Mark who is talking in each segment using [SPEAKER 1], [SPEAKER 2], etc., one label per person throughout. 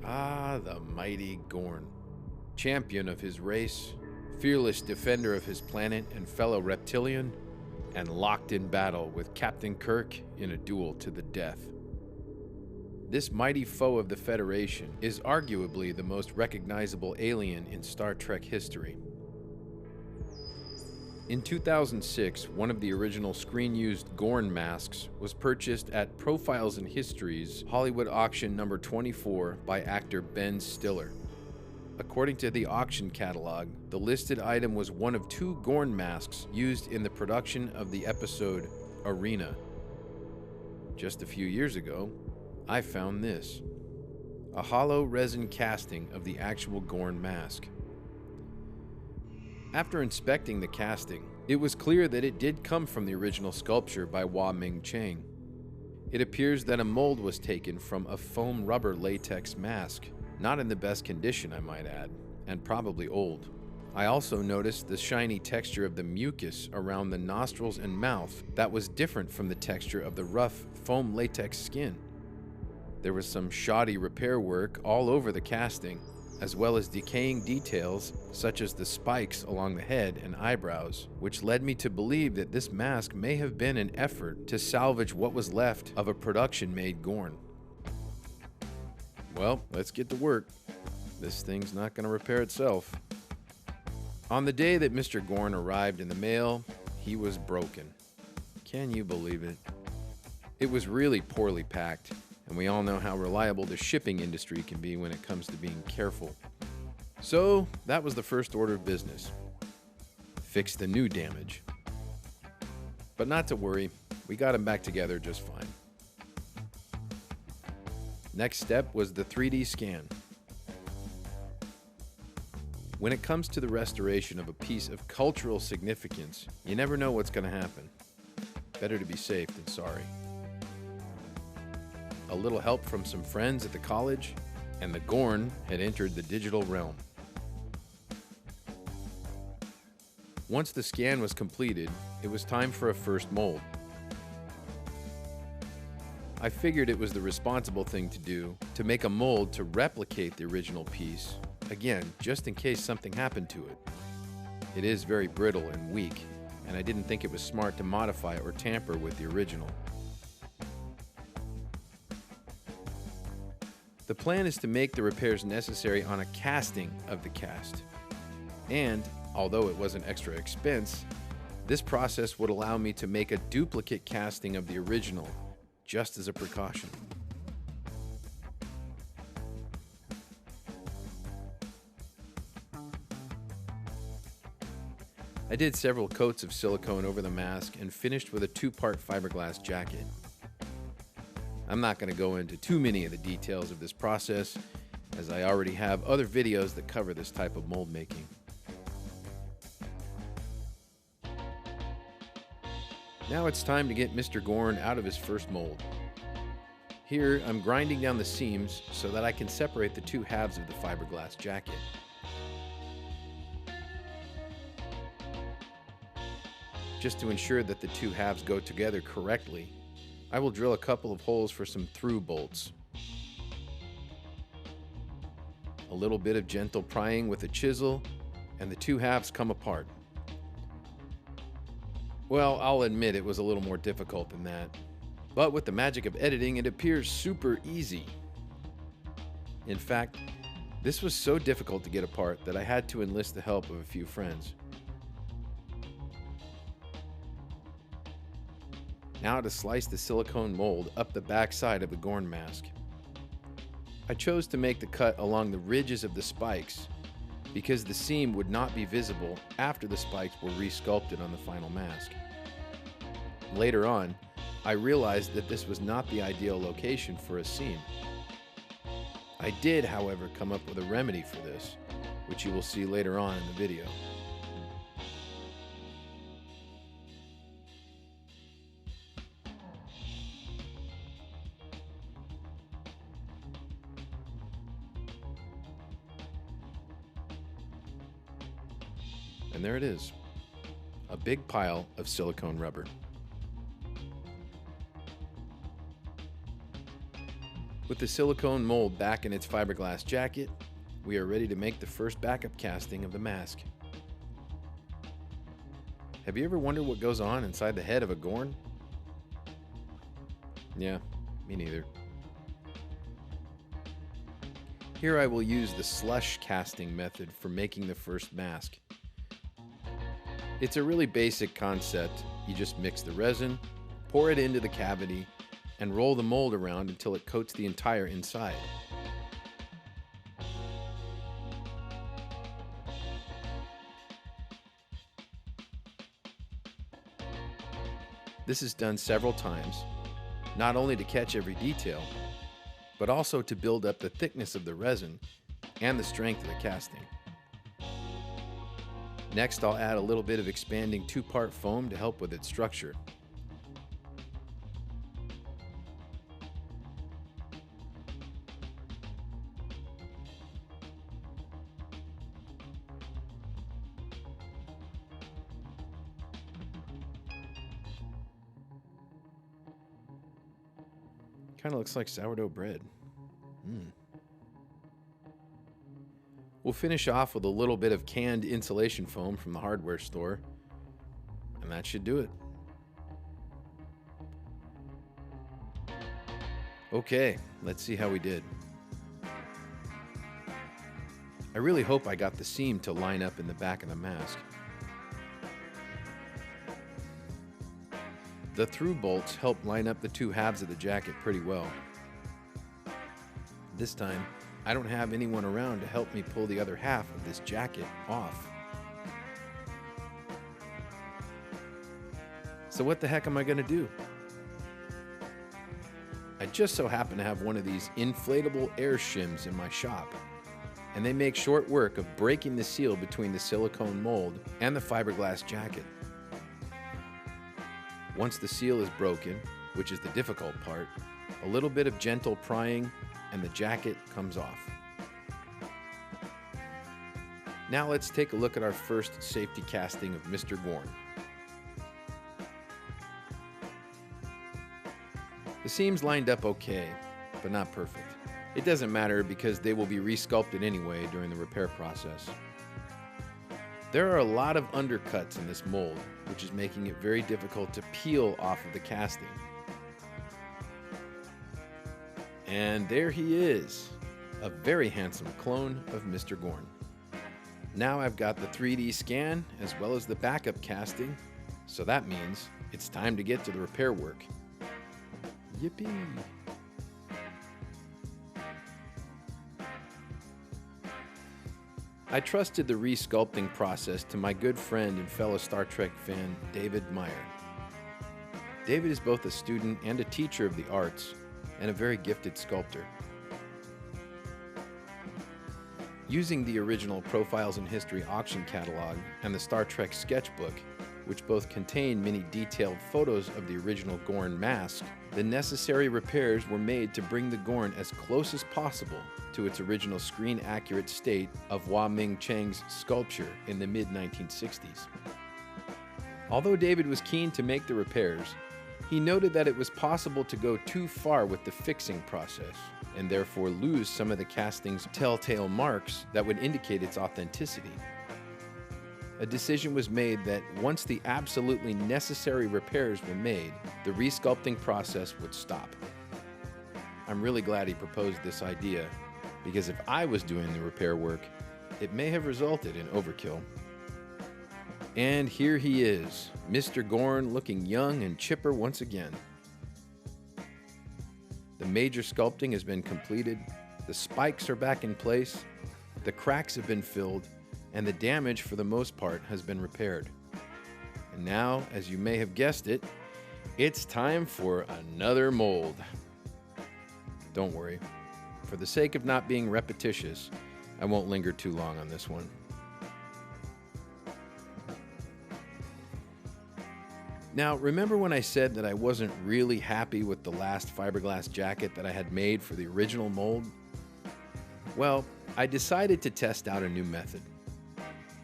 [SPEAKER 1] Ah, the mighty Gorn. Champion of his race, fearless defender of his planet and fellow reptilian, and locked in battle with Captain Kirk in a duel to the death. This mighty foe of the Federation is arguably the most recognizable alien in Star Trek history. In 2006, one of the original screen-used Gorn masks was purchased at Profiles in History's Hollywood auction number 24 by actor Ben Stiller. According to the auction catalog, the listed item was one of 2 Gorn masks used in the production of the episode Arena. Just a few years ago, I found this: a hollow resin casting of the actual Gorn mask. After inspecting the casting, it was clear that it did come from the original sculpture by Hua Ming Chang. It appears that a mold was taken from a foam rubber latex mask, not in the best condition, I might add, and probably old. I also noticed the shiny texture of the mucus around the nostrils and mouth that was different from the texture of the rough foam latex skin. There was some shoddy repair work all over the casting, as well as decaying details such as the spikes along the head and eyebrows, which led me to believe that this mask may have been an effort to salvage what was left of a production-made Gorn. Well, let's get to work. This thing's not going to repair itself. On the day that Mr. Gorn arrived in the mail, he was broken. Can you believe it? It was really poorly packed, and we all know how reliable the shipping industry can be when it comes to being careful. So, that was the first order of business. Fix the new damage. But not to worry, we got him back together just fine. Next step was the 3D scan. When it comes to the restoration of a piece of cultural significance, you never know what's going to happen. Better to be safe than sorry. A little help from some friends at the college, and the Gorn had entered the digital realm. Once the scan was completed, it was time for a first mold. I figured it was the responsible thing to do to make a mold to replicate the original piece, again, just in case something happened to it. It is very brittle and weak, and I didn't think it was smart to modify or tamper with the original. The plan is to make the repairs necessary on a casting of the cast. And, although it was an extra expense, this process would allow me to make a duplicate casting of the original, just as a precaution. I did several coats of silicone over the mask and finished with a 2-part fiberglass jacket. I'm not going to go into too many of the details of this process, as I already have other videos that cover this type of mold making. Now it's time to get Mr. Gorn out of his first mold. Here, I'm grinding down the seams so that I can separate the 2 halves of the fiberglass jacket. Just to ensure that the 2 halves go together correctly, I will drill a couple of holes for some through bolts. A little bit of gentle prying with a chisel, and the 2 halves come apart. Well, I'll admit it was a little more difficult than that, but with the magic of editing, it appears super easy. In fact, this was so difficult to get apart that I had to enlist the help of a few friends. Now to slice the silicone mold up the back side of the Gorn mask. I chose to make the cut along the ridges of the spikes because the seam would not be visible after the spikes were resculpted on the final mask. Later on, I realized that this was not the ideal location for a seam. I did, however, come up with a remedy for this, which you will see later on in the video. And there it is, a big pile of silicone rubber. With the silicone mold back in its fiberglass jacket, we are ready to make the first backup casting of the mask. Have you ever wondered what goes on inside the head of a Gorn? Yeah, me neither. Here I will use the slush casting method for making the first mask. It's a really basic concept. You just mix the resin, pour it into the cavity, and roll the mold around until it coats the entire inside. This is done several times, not only to catch every detail, but also to build up the thickness of the resin and the strength of the casting. Next, I'll add a little bit of expanding two-part foam to help with its structure. Kind of looks like sourdough bread. We'll finish off with a little bit of canned insulation foam from the hardware store, and that should do it. Okay, let's see how we did. I really hope I got the seam to line up in the back of the mask. The through bolts help line up the two halves of the jacket pretty well. This time, I don't have anyone around to help me pull the other half of this jacket off. So what the heck am I going to do? I just so happen to have one of these inflatable air shims in my shop, and they make short work of breaking the seal between the silicone mold and the fiberglass jacket. Once the seal is broken, which is the difficult part, a little bit of gentle prying and the jacket comes off. Now let's take a look at our first safety casting of Mr. Gorn. The seams lined up okay, but not perfect. It doesn't matter because they will be resculpted anyway during the repair process. There are a lot of undercuts in this mold, which is making it very difficult to peel off of the casting. And there he is, a very handsome clone of Mr. Gorn. Now I've got the 3D scan as well as the backup casting, so that means it's time to get to the repair work. Yippee! I trusted the resculpting process to my good friend and fellow Star Trek fan, David Meyer. David is both a student and a teacher of the arts, and a very gifted sculptor. Using the original Profiles in History auction catalog and the Star Trek sketchbook, which both contain many detailed photos of the original Gorn mask, the necessary repairs were made to bring the Gorn as close as possible to its original screen-accurate state of Hua Ming Chang's sculpture in the mid-1960s. Although David was keen to make the repairs, he noted that it was possible to go too far with the fixing process, and therefore lose some of the casting's telltale marks that would indicate its authenticity. A decision was made that once the absolutely necessary repairs were made, the resculpting process would stop. I'm really glad he proposed this idea, because if I was doing the repair work, it may have resulted in overkill. And here he is, Mr. Gorn, looking young and chipper once again. The major sculpting has been completed, the spikes are back in place, the cracks have been filled, and the damage for the most part has been repaired. And now, as you may have guessed it, it's time for another mold. Don't worry, for the sake of not being repetitious, I won't linger too long on this one. Now, remember when I said that I wasn't really happy with the last fiberglass jacket that I had made for the original mold? Well, I decided to test out a new method.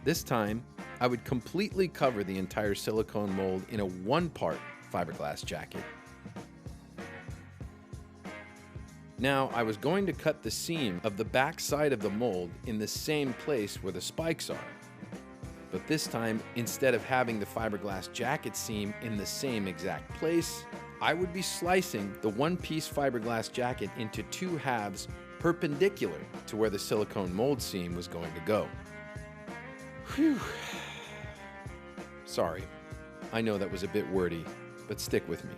[SPEAKER 1] This time, I would completely cover the entire silicone mold in a one-part fiberglass jacket. Now, I was going to cut the seam of the back side of the mold in the same place where the spikes are. But this time, instead of having the fiberglass jacket seam in the same exact place, I would be slicing the one-piece fiberglass jacket into two halves perpendicular to where the silicone mold seam was going to go. Whew. Sorry, I know that was a bit wordy, but stick with me.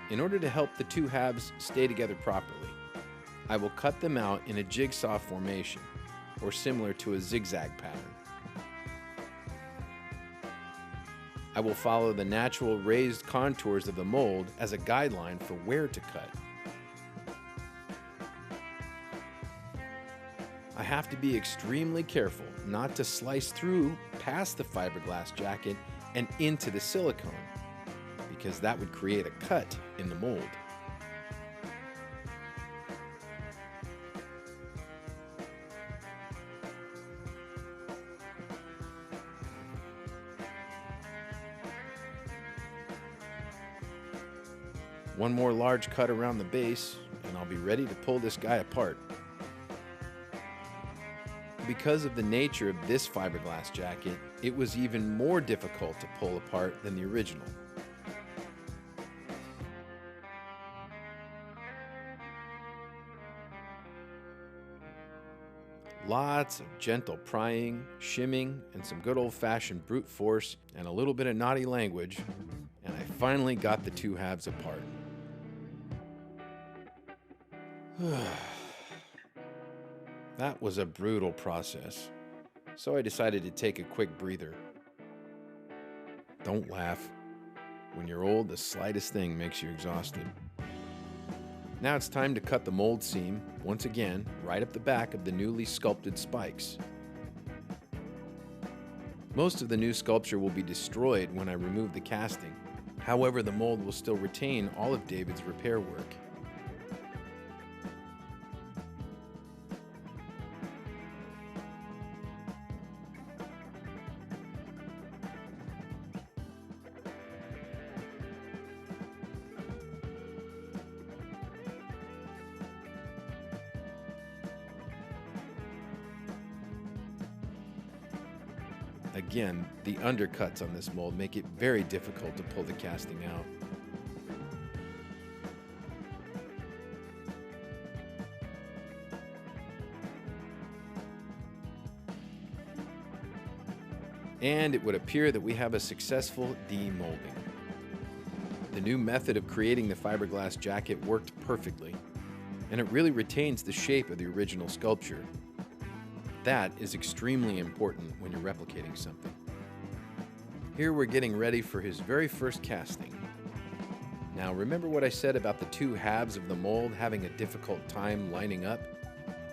[SPEAKER 1] In order to help the two halves stay together properly, I will cut them out in a jigsaw formation, or similar to a zigzag pattern. I will follow the natural raised contours of the mold as a guideline for where to cut. I have to be extremely careful not to slice through past the fiberglass jacket and into the silicone, because that would create a cut in the mold. One more large cut around the base, and I'll be ready to pull this guy apart. Because of the nature of this fiberglass jacket, it was even more difficult to pull apart than the original. Lots of gentle prying, shimming, and some good old-fashioned brute force, and a little bit of naughty language, and I finally got the two halves apart. That was a brutal process, so I decided to take a quick breather. Don't laugh. When you're old, the slightest thing makes you exhausted. Now it's time to cut the mold seam, once again, right up the back of the newly sculpted spikes. Most of the new sculpture will be destroyed when I remove the casting. However, the mold will still retain all of David's repair work. Again, the undercuts on this mold make it very difficult to pull the casting out. And it would appear that we have a successful demolding. The new method of creating the fiberglass jacket worked perfectly, and it really retains the shape of the original sculpture. That is extremely important when you're replicating something. Here we're getting ready for his very first casting. Now remember what I said about the two halves of the mold having a difficult time lining up?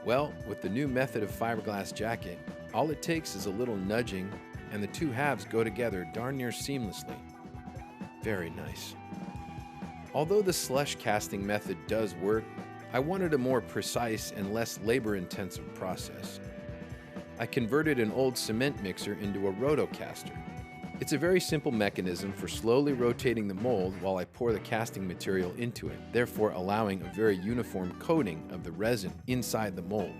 [SPEAKER 1] Well, with the new method of fiberglass jacket, all it takes is a little nudging and the two halves go together darn near seamlessly. Very nice. Although the slush casting method does work, I wanted a more precise and less labor-intensive process. I converted an old cement mixer into a Rotocaster. It's a very simple mechanism for slowly rotating the mold while I pour the casting material into it, therefore allowing a very uniform coating of the resin inside the mold.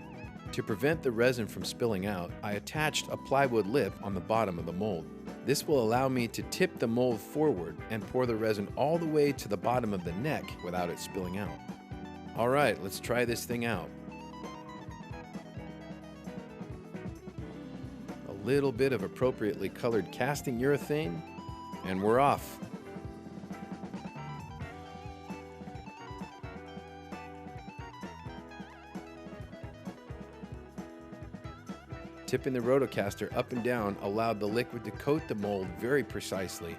[SPEAKER 1] To prevent the resin from spilling out, I attached a plywood lip on the bottom of the mold. This will allow me to tip the mold forward and pour the resin all the way to the bottom of the neck without it spilling out. All right, let's try this thing out. A little bit of appropriately colored casting urethane, and we're off. Tipping the Rotocaster up and down allowed the liquid to coat the mold very precisely,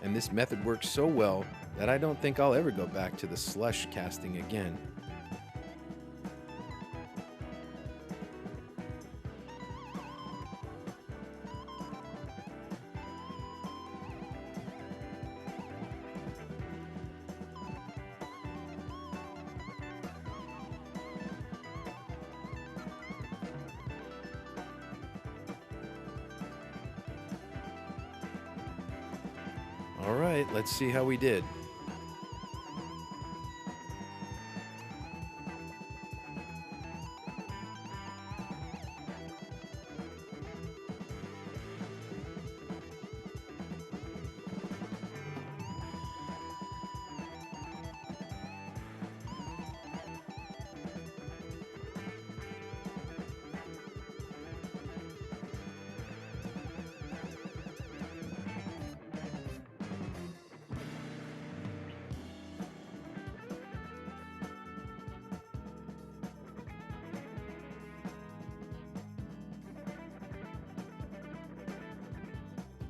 [SPEAKER 1] and this method works so well that I don't think I'll ever go back to the slush casting again. All right, let's see how we did.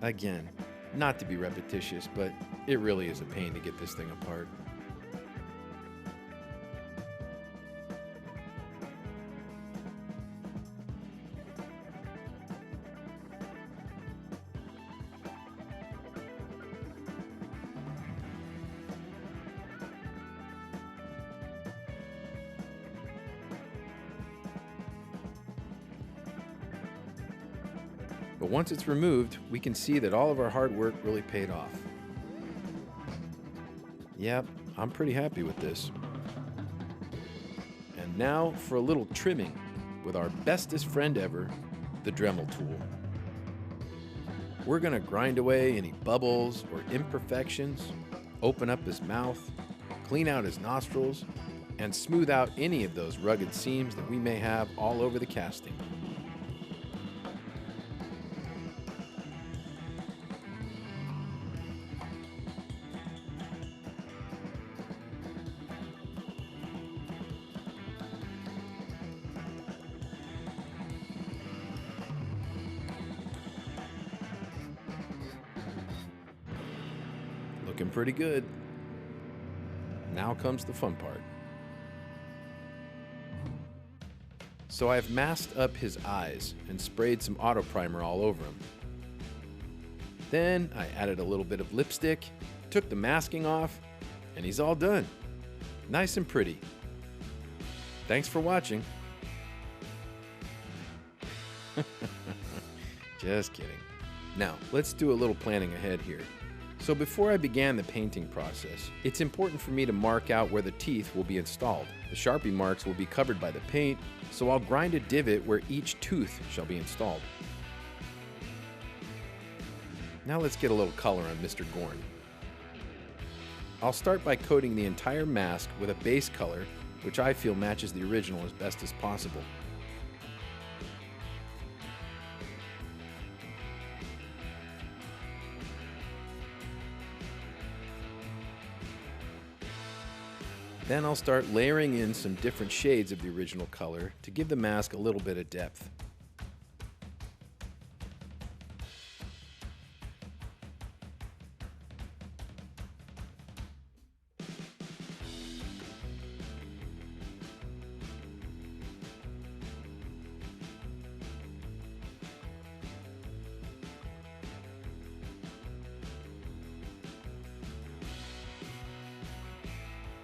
[SPEAKER 1] Again, not to be repetitious, but it really is a pain to get this thing apart. But once it's removed, we can see that all of our hard work really paid off. Yep, I'm pretty happy with this. And now for a little trimming with our bestest friend ever, the Dremel tool. We're gonna grind away any bubbles or imperfections, open up his mouth, clean out his nostrils, and smooth out any of those rugged seams that we may have all over the casting. Looking pretty good. Now comes the fun part. So I've masked up his eyes and sprayed some auto primer all over him. Then I added a little bit of lipstick, took the masking off, and he's all done. Nice and pretty. Thanks for watching. Just kidding. Now, let's do a little planning ahead here. So before I began the painting process, it's important for me to mark out where the teeth will be installed. The Sharpie marks will be covered by the paint, so I'll grind a divot where each tooth shall be installed. Now let's get a little color on Mr. Gorn. I'll start by coating the entire mask with a base color, which I feel matches the original as best as possible. Then I'll start layering in some different shades of the original color to give the mask a little bit of depth.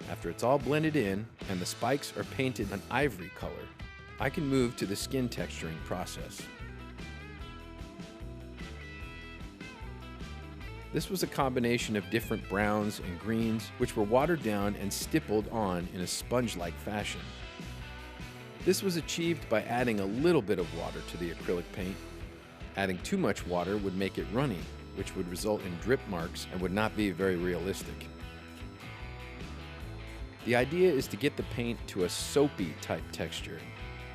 [SPEAKER 1] After it's all blended in and the spikes are painted an ivory color, I can move to the skin texturing process. This was a combination of different browns and greens which were watered down and stippled on in a sponge-like fashion. This was achieved by adding a little bit of water to the acrylic paint. Adding too much water would make it runny, which would result in drip marks and would not be very realistic. The idea is to get the paint to a soapy type texture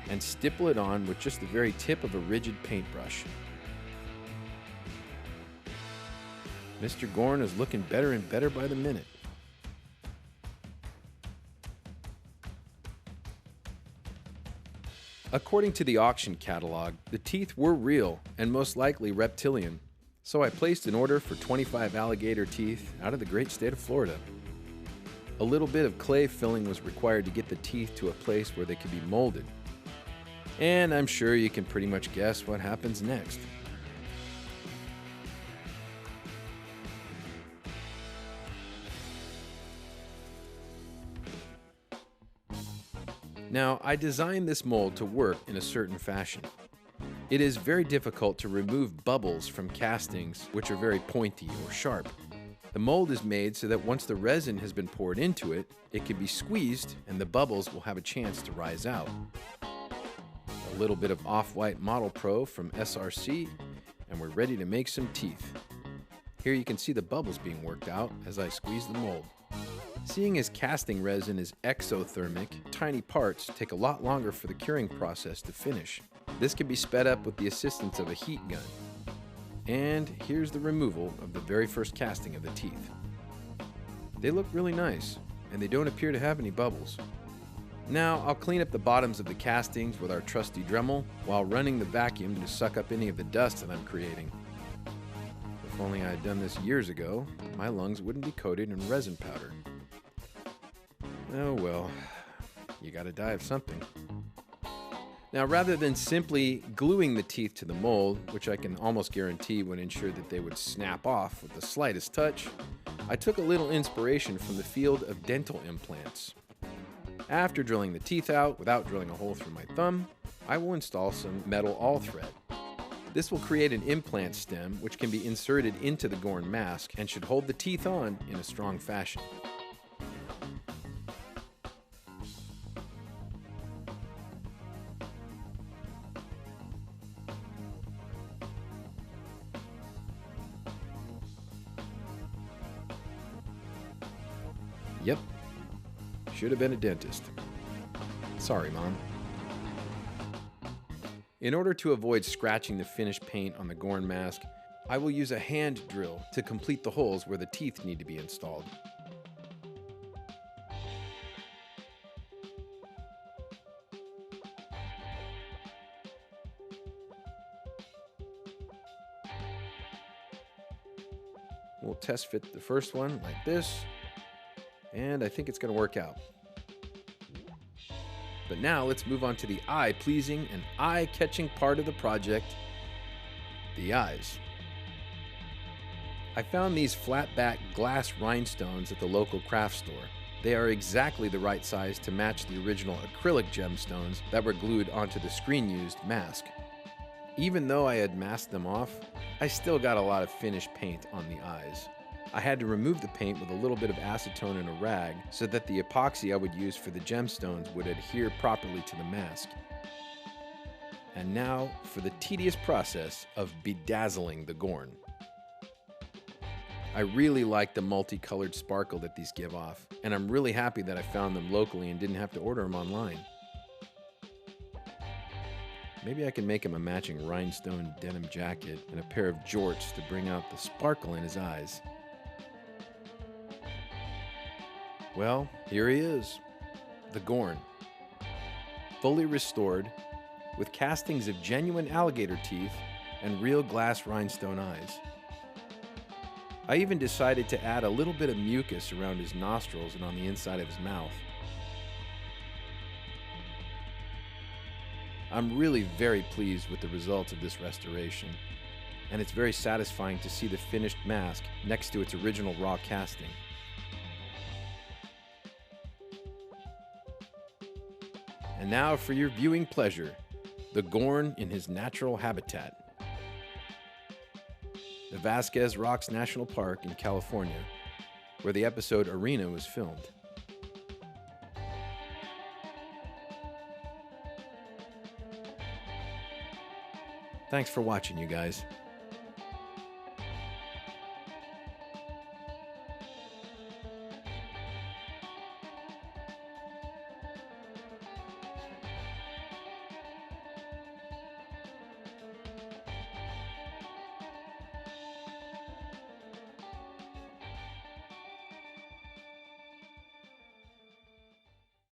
[SPEAKER 1] and stipple it on with just the very tip of a rigid paintbrush. Mr. Gorn is looking better and better by the minute. According to the auction catalog, the teeth were real and most likely reptilian, so I placed an order for 25 alligator teeth out of the great state of Florida. A little bit of clay filling was required to get the teeth to a place where they could be molded. And I'm sure you can pretty much guess what happens next. Now, I designed this mold to work in a certain fashion. It is very difficult to remove bubbles from castings which are very pointy or sharp. The mold is made so that once the resin has been poured into it, it can be squeezed and the bubbles will have a chance to rise out. A little bit of off-white Model Pro from SRC, and we're ready to make some teeth. Here you can see the bubbles being worked out as I squeeze the mold. Seeing as casting resin is exothermic, tiny parts take a lot longer for the curing process to finish. This can be sped up with the assistance of a heat gun. And here's the removal of the very first casting of the teeth. They look really nice, and they don't appear to have any bubbles. Now I'll clean up the bottoms of the castings with our trusty Dremel while running the vacuum to suck up any of the dust that I'm creating. If only I had done this years ago, my lungs wouldn't be coated in resin powder. Oh well, you gotta die of something. Now, rather than simply gluing the teeth to the mold, which I can almost guarantee would ensure that they would snap off with the slightest touch, I took a little inspiration from the field of dental implants. After drilling the teeth out without drilling a hole through my thumb, I will install some metal all-thread. This will create an implant stem which can be inserted into the Gorn mask and should hold the teeth on in a strong fashion. Yep, should have been a dentist. Sorry, Mom. In order to avoid scratching the finished paint on the Gorn mask, I will use a hand drill to complete the holes where the teeth need to be installed. We'll test fit the first one like this, and I think it's going to work out. But now let's move on to the eye-pleasing and eye-catching part of the project, the eyes. I found these flat-back glass rhinestones at the local craft store. They are exactly the right size to match the original acrylic gemstones that were glued onto the screen-used mask. Even though I had masked them off, I still got a lot of finished paint on the eyes. I had to remove the paint with a little bit of acetone and a rag so that the epoxy I would use for the gemstones would adhere properly to the mask. And now for the tedious process of bedazzling the Gorn. I really like the multicolored sparkle that these give off, and I'm really happy that I found them locally and didn't have to order them online. Maybe I can make him a matching rhinestone denim jacket and a pair of jorts to bring out the sparkle in his eyes. Well, here he is, the Gorn, fully restored, with castings of genuine alligator teeth and real glass rhinestone eyes. I even decided to add a little bit of mucus around his nostrils and on the inside of his mouth. I'm really very pleased with the results of this restoration, and it's very satisfying to see the finished mask next to its original raw casting. And now for your viewing pleasure, the Gorn in his natural habitat. The Vasquez Rocks National Park in California, where the episode Arena was filmed. Thanks for watching, you guys.